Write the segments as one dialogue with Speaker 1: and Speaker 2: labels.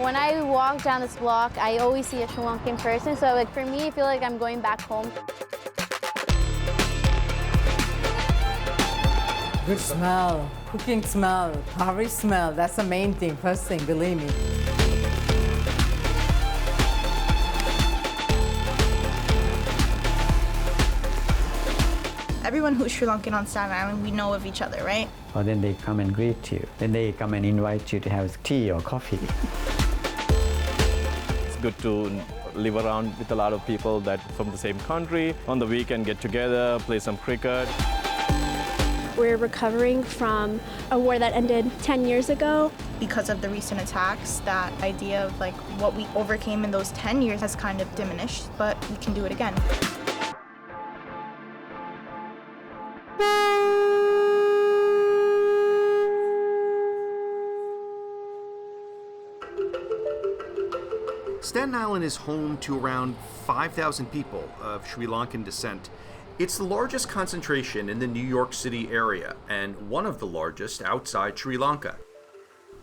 Speaker 1: when I walk down this block, I always see a Sri Lankan person. So like for me, I feel like I'm going back home.
Speaker 2: Good smell, cooking smell, curry smell. That's the main thing, first thing, believe me.
Speaker 3: Everyone who's Sri Lankan on Staten Island, we know of each other, right?
Speaker 4: Or then they come and greet you. Then they come and invite you to have tea or coffee.
Speaker 5: It's good to live around with a lot of people that from the same country. On the weekend, get together, play some cricket.
Speaker 6: We're recovering from a war that ended 10 years ago.
Speaker 3: Because of the recent attacks, that idea of like what we overcame in those 10 years has kind of diminished, but we can do it again.
Speaker 7: Staten Island is home to around 5,000 people of Sri Lankan descent. It's the largest concentration in the New York City area, and one of the largest outside Sri Lanka.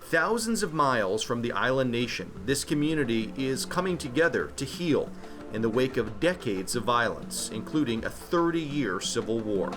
Speaker 7: Thousands of miles from the island nation, this community is coming together to heal in the wake of decades of violence, including a 30-year civil war.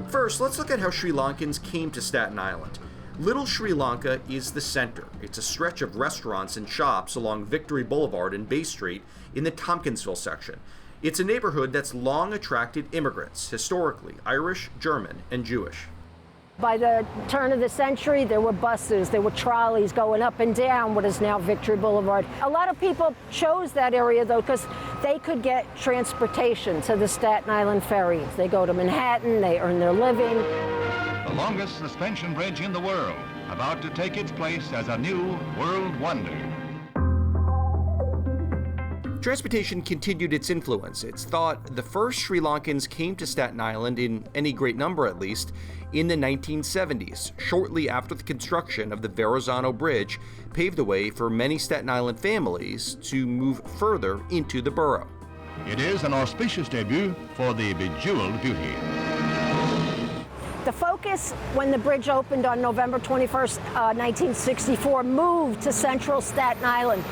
Speaker 7: First, let's look at how Sri Lankans came to Staten Island. Little Sri Lanka is the center. It's a stretch of restaurants and shops along Victory Boulevard and Bay Street in the Tompkinsville section. It's a neighborhood that's long attracted immigrants, historically Irish, German, and Jewish.
Speaker 8: By the turn of the century, there were buses, there were trolleys going up and down what is now Victory Boulevard. A lot of people chose that area, though, because they could get transportation to the Staten Island ferry. They go to Manhattan, they earn their living.
Speaker 9: The longest suspension bridge in the world, about to take its place as a new world wonder.
Speaker 7: Transportation continued its influence. It's thought the first Sri Lankans came to Staten Island, in any great number at least, in the 1970s, shortly after the construction of the Verrazano Bridge paved the way for many Staten Island families to move further into the borough.
Speaker 9: It is an auspicious debut for the bejeweled beauty.
Speaker 8: The focus, when the bridge opened on November 21st, 1964, moved to central Staten Island,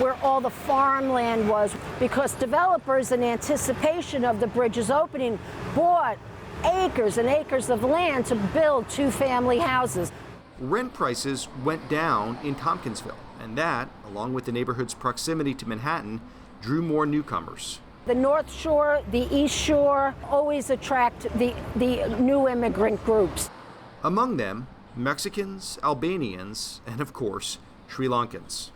Speaker 8: where all the farmland was, because developers, in anticipation of the bridge's opening, bought acres and acres of land to build two-family houses.
Speaker 7: Rent prices went down in Tompkinsville, and that, along with the neighborhood's proximity to Manhattan, drew more newcomers.
Speaker 8: The North Shore, the East Shore always attract the new immigrant groups.
Speaker 7: Among them, Mexicans, Albanians, and of course, Sri Lankans.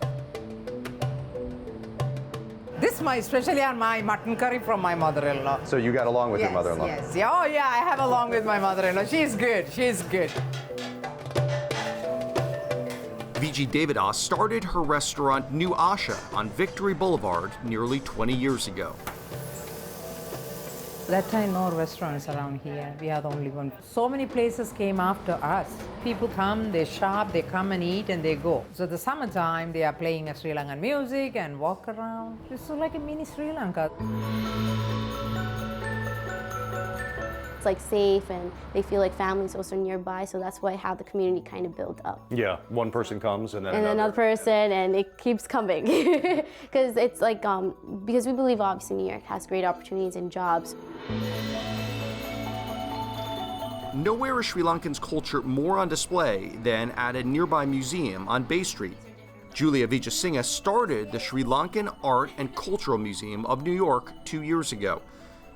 Speaker 2: This is especially on my mutton curry from my mother-in-law.
Speaker 10: So you got along with your mother-in-law?
Speaker 2: Yes, yeah, oh yeah, I have along with my mother-in-law. She's good, she's good.
Speaker 7: Vijay Devadas started her restaurant New Asha on Victory Boulevard nearly 20 years ago.
Speaker 2: That time, no restaurants around here. We are the only one. So many places came after us. People come, they shop, they come and eat, and they go. So the summertime, they are playing a Sri Lankan music and walk around. It's like a mini Sri Lanka.
Speaker 1: It's like safe, and they feel like family's also nearby, so that's how the community kind of built up.
Speaker 10: Yeah, one person comes and then
Speaker 1: another person, and it keeps coming. Because it's like, because we believe obviously New York has great opportunities and jobs.
Speaker 7: Nowhere is Sri Lankan's culture more on display than at a nearby museum on Bay Street. Julia Vijayasinghe started the Sri Lankan Art and Cultural Museum of New York 2 years ago.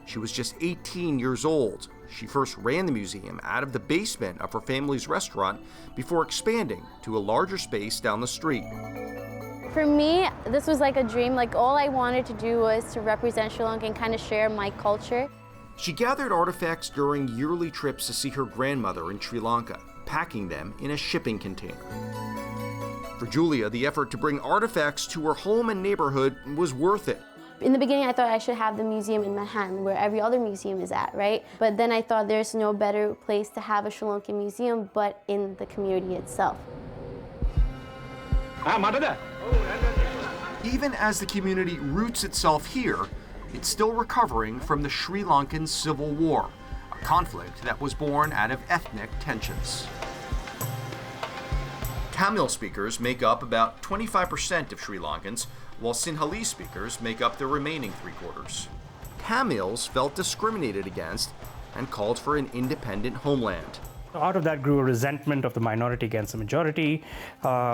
Speaker 7: She was just 18 years old. She first ran the museum out of the basement of her family's restaurant before expanding to a larger space down the street.
Speaker 1: For me, this was like a dream. Like, all I wanted to do was to represent Sri Lanka and kind of share my culture.
Speaker 7: She gathered artifacts during yearly trips to see her grandmother in Sri Lanka, packing them in a shipping container. For Julia, the effort to bring artifacts to her home and neighborhood was worth it.
Speaker 1: In the beginning, I thought I should have the museum in Manhattan, where every other museum is at, right? But then I thought there's no better place to have a Sri Lankan museum but in the community itself.
Speaker 7: Even as the community roots itself here, It's still recovering from the Sri Lankan Civil War, a conflict that was born out of ethnic tensions. Tamil speakers make up about 25% of Sri Lankans, while Sinhalese speakers make up the remaining three-quarters. Tamils felt discriminated against and called for an independent homeland.
Speaker 11: Out of that grew a resentment of the minority against the majority,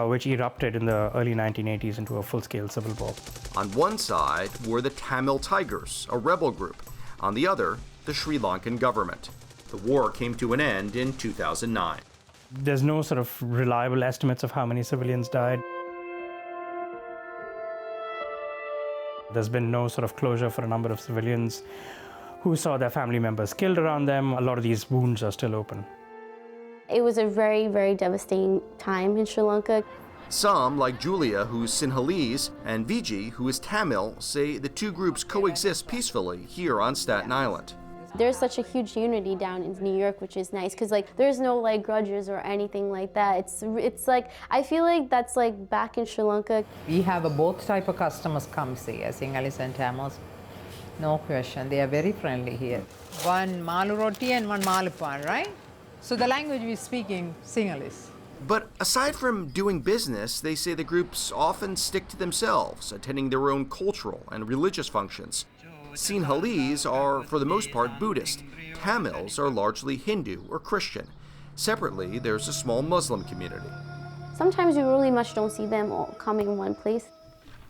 Speaker 11: which erupted in the early 1980s into a full-scale civil war.
Speaker 7: On one side were the Tamil Tigers, a rebel group. On the other, the Sri Lankan government. The war came to an end in 2009.
Speaker 11: There's no sort of reliable estimates of how many civilians died. There's been no sort of closure for a number of civilians who saw their family members killed around them. A lot of these wounds are still open.
Speaker 1: It was a very, very devastating time in Sri Lanka.
Speaker 7: Some, like Julia, who's Sinhalese, and Vijay, who is Tamil, say the two groups coexist peacefully here on Staten Island.
Speaker 1: There's such a huge unity down in New York, which is nice, because there's no grudges or anything like that. It's like, I feel like that's back in Sri Lanka.
Speaker 2: We have both type of customers come see us, Sinhalese and Tamils. No question, they are very friendly here. One malu roti and one malupan, right? So the language we speak in Sinhalese.
Speaker 7: But aside from doing business, they say the groups often stick to themselves, attending their own cultural and religious functions. Sinhalese are, for the most part, Buddhist. Tamils are largely Hindu or Christian. Separately, there's a small Muslim community.
Speaker 1: Sometimes you really much don't see them all coming in one place.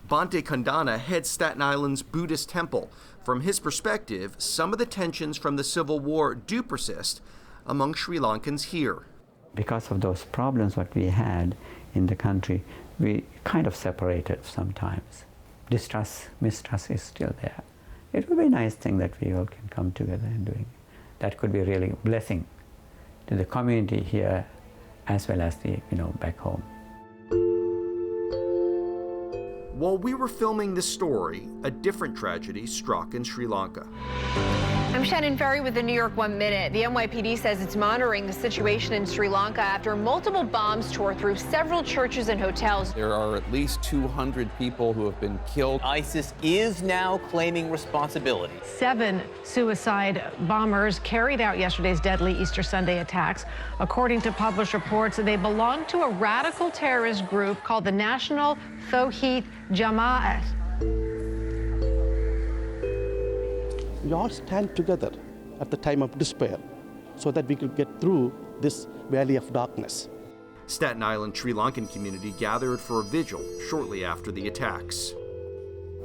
Speaker 7: Bante Kandana heads Staten Island's Buddhist temple. From his perspective, some of the tensions from the Civil War do persist among Sri Lankans here.
Speaker 4: Because of those problems what we had in the country, we kind of separated sometimes. Distrust, mistrust is still there. It would be a nice thing that we all can come together and doing. That could be really a blessing to the community here as well as the, back home.
Speaker 7: While we were filming this story, a different tragedy struck in Sri Lanka.
Speaker 12: I'm Shannon Ferry with the New York 1 Minute. The NYPD says it's monitoring the situation in Sri Lanka after multiple bombs tore through several churches and hotels.
Speaker 13: There are at least 200 people who have been killed.
Speaker 14: ISIS is now claiming responsibility.
Speaker 15: 7 suicide bombers carried out yesterday's deadly Easter Sunday attacks. According to published reports, they belong to a radical terrorist group called the National Tawhid Jama'at.
Speaker 16: We all stand together at the time of despair so that we could get through this valley of darkness.
Speaker 7: Staten Island Sri Lankan community gathered for a vigil shortly after the attacks.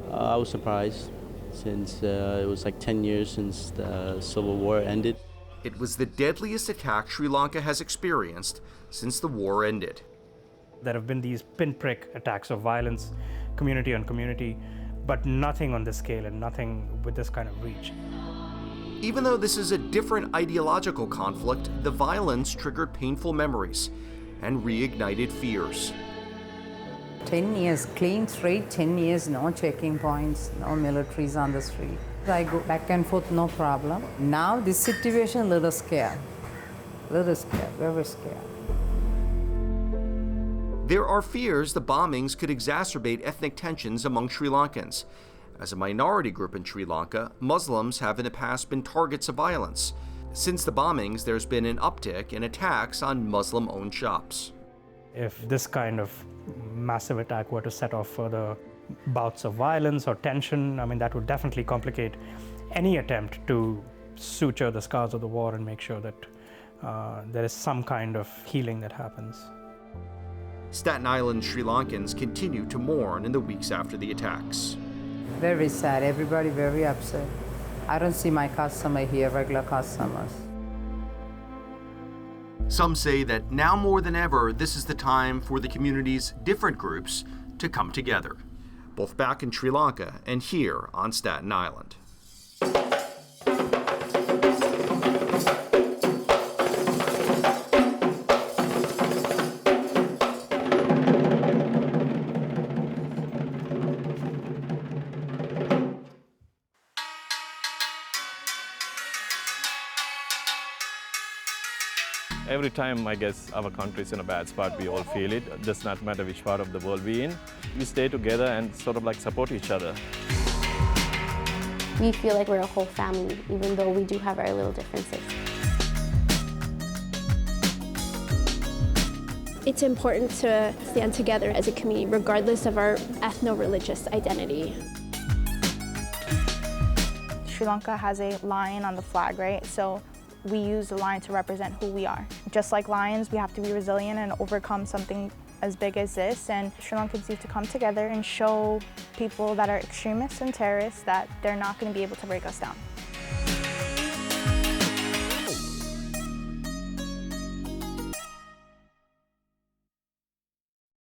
Speaker 17: I was surprised since it was 10 years since the Civil War ended.
Speaker 7: It was the deadliest attack Sri Lanka has experienced since the war ended.
Speaker 11: There have been these pinprick attacks of violence, community on community, but nothing on this scale and nothing with this kind of reach.
Speaker 7: Even though this is a different ideological conflict, the violence triggered painful memories and reignited fears.
Speaker 2: 10 years, clean straight, 10 years, no checking points, no militaries on the street. I go back and forth, no problem. Now this situation, little scared, very scared.
Speaker 7: There are fears the bombings could exacerbate ethnic tensions among Sri Lankans. As a minority group in Sri Lanka, Muslims have in the past been targets of violence. Since the bombings, there's been an uptick in attacks on Muslim-owned shops.
Speaker 11: If this kind of massive attack were to set off further bouts of violence or tension, that would definitely complicate any attempt to suture the scars of the war and make sure that there is some kind of healing that happens.
Speaker 7: Staten Island Sri Lankans continue to mourn in the weeks after the attacks.
Speaker 2: Very sad, everybody very upset. I don't see my customer here, regular customers.
Speaker 7: Some say that now more than ever, this is the time for the community's different groups to come together, both back in Sri Lanka and here on Staten Island.
Speaker 5: Every time, I guess, our country is in a bad spot, we all feel it. It does not matter which part of the world we're in. We stay together and sort of support each other.
Speaker 1: we feel like we're a whole family, even though we do have our little differences.
Speaker 6: It's important to stand together as a community, regardless of our ethno-religious identity.
Speaker 3: Sri Lanka has a lion on the flag, right? So we use the lion to represent who we are. Just like lions, we have to be resilient and overcome something as big as this, and Sri Lankans need to come together and show people that are extremists and terrorists that they're not going to be able to break us down.